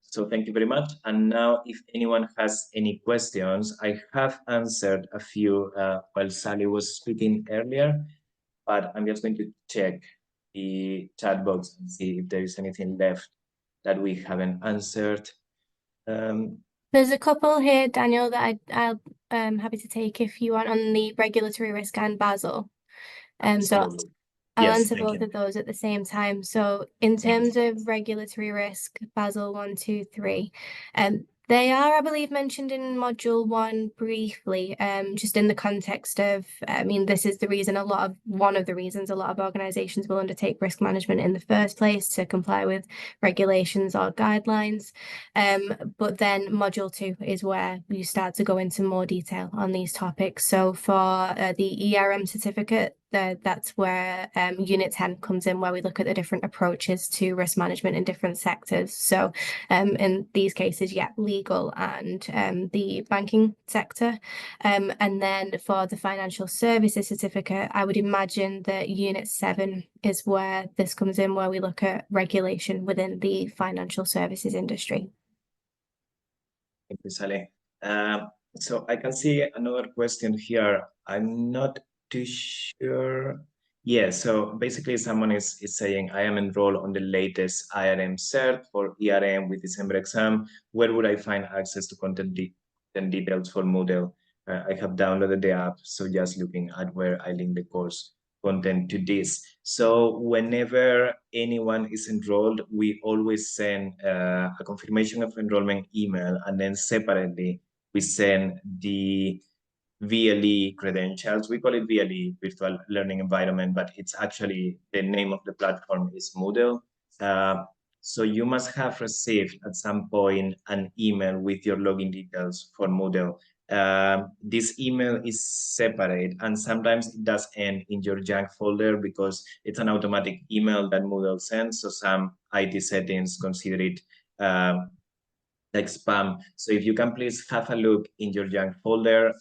So thank you very much. And now, if anyone has any questions, I have answered a few while Sally was speaking earlier, but I'm just going to check the chat box and see if there is anything left that we haven't answered. There's a couple here, Daniel, that I'm happy to take if you want, on the regulatory risk and Basel. So I'll answer both of those at the same time. So in terms of regulatory risk, Basel 1, 2, 3, They are, I believe, mentioned in Module 1 briefly, just in the context of, I mean, this is the reason one of the reasons a lot of organisations will undertake risk management in the first place, to comply with regulations or guidelines. But then Module 2 is where you start to go into more detail on these topics. So for the IRM certificate, that's where Unit 10 comes in, where we look at the different approaches to risk management in different sectors. So in these cases, yeah, legal and the banking sector. And then for the financial services certificate, I would imagine that Unit 7 is where this comes in, where we look at regulation within the financial services industry. Thank you, Sally. So I can see another question here. I'm not too sure. Yeah, so basically someone is saying, I am enrolled on the latest IRMCert for IRM with December exam. Where would I find access to content details for Moodle? I have downloaded the app, so just looking at where I link the course content to this. So whenever anyone is enrolled, we always send a confirmation of enrollment email, and then separately we send the VLE credentials. We call it VLE, Virtual Learning Environment, but it's actually the name of the platform is Moodle. So you must have received at some point an email with your login details for Moodle. This email is separate, and sometimes it does end in your junk folder because it's an automatic email that Moodle sends. So some IT settings consider it like spam. So if you can please have a look in your junk folder.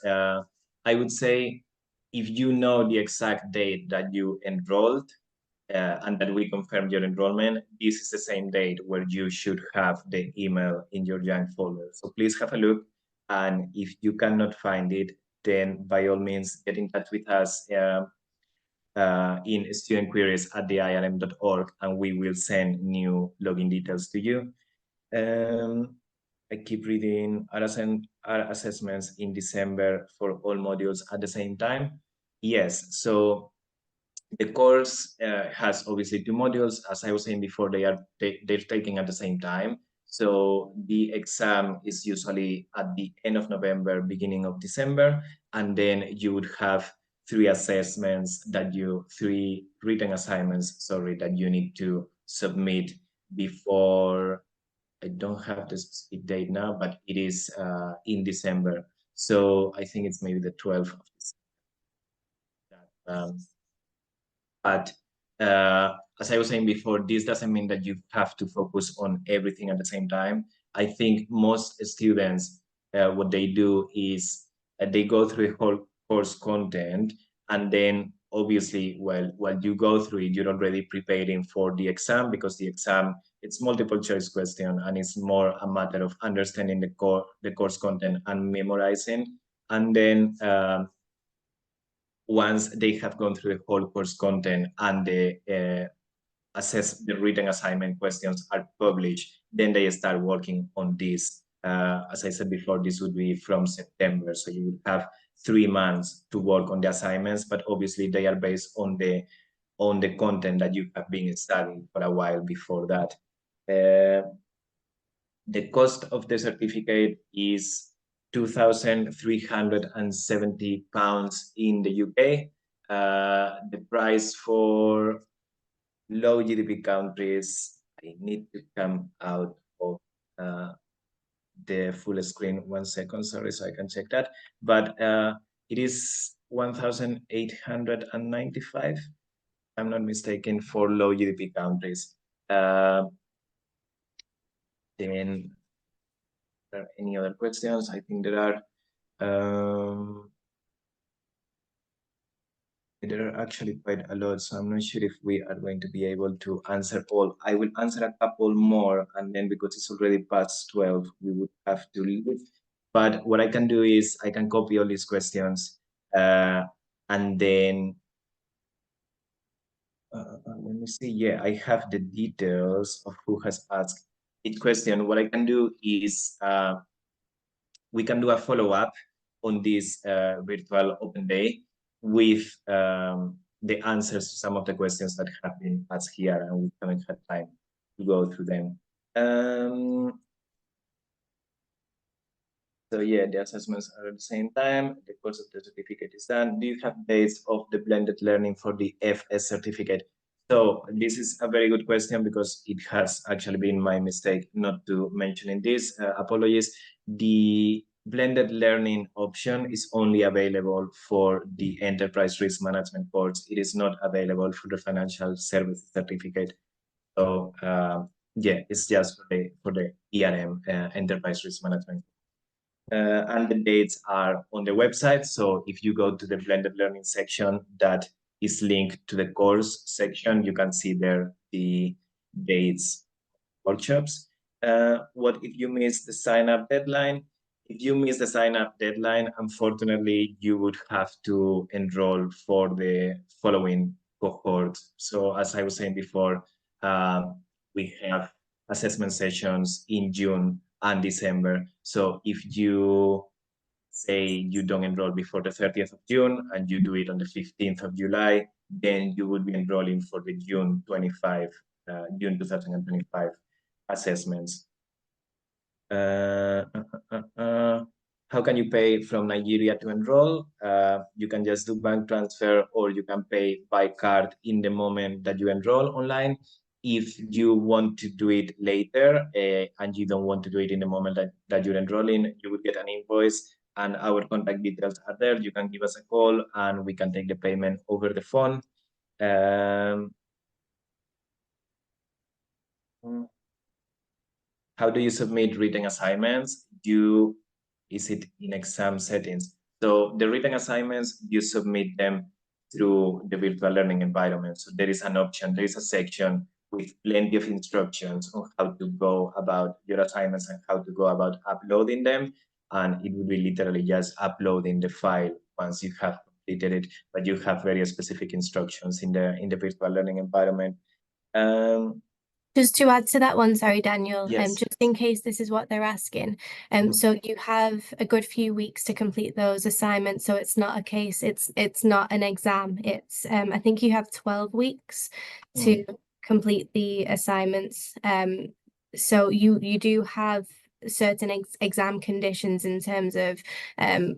I would say if you know the exact date that you enrolled and that we confirmed your enrollment, this is the same date where you should have the email in your junk folder. So please have a look. And if you cannot find it, then by all means, get in touch with us in studentqueries@theirm.org, and we will send new login details to you. I keep reading, are assessments in December for all modules at the same time? Yes, so the course has obviously 2 modules. As I was saying before, they're taking at the same time. So the exam is usually at the end of November, beginning of December, and then you would have 3 written assignments, sorry, that you need to submit before. I don't have the specific date now, but it is in December. So I think it's maybe the 12th of December. But as I was saying before, this doesn't mean that you have to focus on everything at the same time. I think most students, what they do is they go through the whole course content, and then obviously, while you go through it, you're already preparing for the exam, because the exam, it's multiple choice question, and it's more a matter of understanding the course content and memorizing. And then once they have gone through the whole course content and the written assignment questions are published, then they start working on this. As I said before, this would be from September. So you would have 3 months to work on the assignments, but obviously they are based on the content that you have been studying for a while before that. The cost of the certificate is £2,370 in the UK. The price for low GDP countries, I need to come out of the full screen 1 second, sorry, so I can check that. But it is 1,895, if I'm not mistaken, for low GDP countries. Then are there any other questions? I think there are. There are actually quite a lot, so I'm not sure if we are going to be able to answer all. I will answer a couple more, and then because it's already past 12, we would have to leave. But what I can do is I can copy all these questions, and then let me see. Yeah, I have the details of who has asked each question. What I can do is we can do a follow-up on this virtual open day with the answers to some of the questions that have been asked here, and we haven't had time to go through them. So yeah, the assessments are at the same time. The course of the certificate is done. Do you have dates of the blended learning for the FS certificate? So this is a very good question because it has actually been my mistake not to mention in this. Apologies. The blended learning option is only available for the enterprise risk management course. It is not available for the financial services certificate. So yeah, it's just for the IRM, enterprise risk management. And the dates are on the website. So if you go to the blended learning section that is linked to the course section, you can see there the dates, workshops. What if you miss the sign-up deadline? If you miss the sign-up deadline, unfortunately, you would have to enroll for the following cohort. So as I was saying before, we have assessment sessions in June and December. So if you say you don't enroll before the 30th of June and you do it on the 15th of July, then you would be enrolling for the June 2025 assessments. How can you pay from Nigeria to enroll? You can just do bank transfer, or you can pay by card in the moment that you enroll online. If you want to do it later and you don't want to do it in the moment that you're enrolling, you would get an invoice and our contact details are there. You can give us a call and we can take the payment over the phone. How do you submit written assignments? Is it in exam settings? So the written assignments, you submit them through the virtual learning environment. So there is an option, there is a section with plenty of instructions on how to go about your assignments and how to go about uploading them. And it will be literally just uploading the file once you have completed it, but you have very specific instructions in the virtual learning environment. Just to add to that one, sorry, Daniel, Yes. just in case this is what they're asking. So you have a good few weeks to complete those assignments. So it's not a case, it's not an exam. It's I think you have 12 weeks to complete the assignments. So you do have certain exam conditions in terms of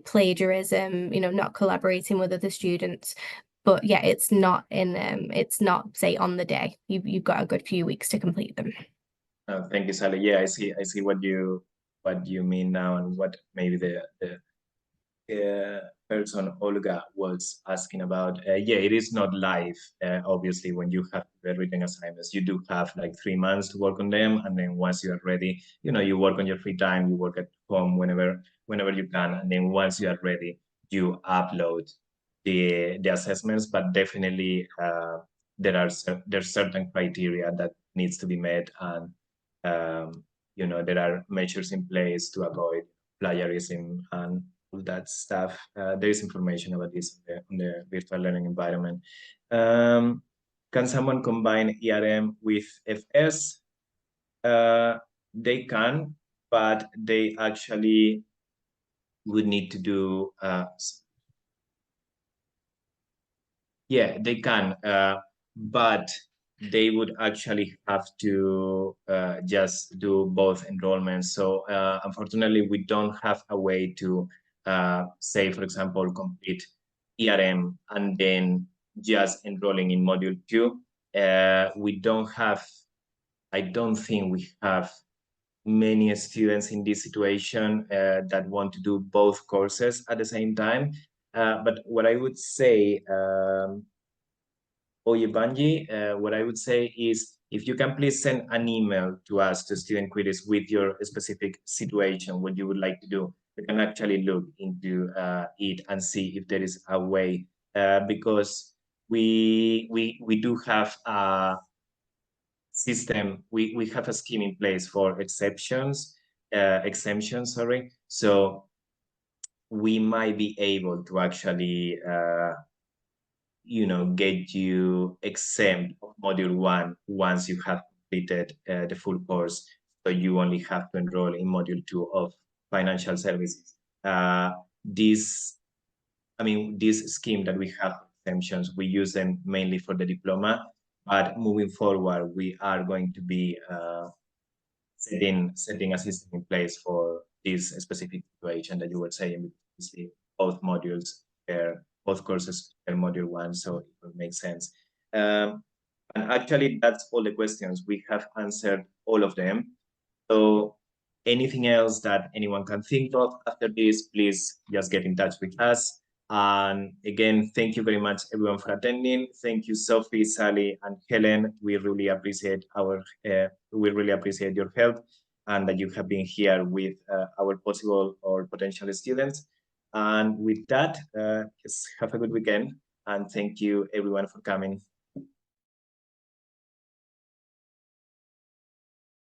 plagiarism, not collaborating with other students. But yeah, it's not say on the day. You've got a good few weeks to complete them. Thank you, Sally. Yeah, I see what you mean now, and what maybe the person Olga was asking about. Yeah, it is not live. Obviously, when you have the written assignments, you do have like 3 months to work on them, and then once you are ready, you work on your free time. You work at home whenever you can, and then once you are ready, you upload the assessments. But definitely, there's certain criteria that needs to be met, and there are measures in place to avoid plagiarism and all that stuff. There is information about this on the virtual learning environment. Can someone combine IRM with FS? They can, but they actually would need to do yeah, they can, but they would actually have to just do both enrollments. So unfortunately, we don't have a way to say, for example, complete IRM and then just enrolling in module 2. I don't think we have many students in this situation that want to do both courses at the same time. But what I would say, Oyebanji, what I would say is, if you can please send an email to us, to Student Queries, with your specific situation, what you would like to do, we can actually look into it and see if there is a way, because we do have a system, we have a scheme in place for exemptions, sorry. So we might be able to actually get you exempt of module 1 once you have completed the full course. So you only have to enroll in module 2 of financial services. This scheme that we have exemptions, we use them mainly for the diploma, but moving forward, we are going to be setting a system in place for this specific situation that you were saying. Both modules, both courses are module 1, so it will make sense. And actually, that's all the questions. We have answered all of them. So anything else that anyone can think of after this, please just get in touch with us. And again, thank you very much, everyone, for attending. Thank you, Sophie, Sally, and Helen. We really appreciate your help and that you have been here with our possible or potential students. And with that, just have a good weekend. And thank you, everyone, for coming.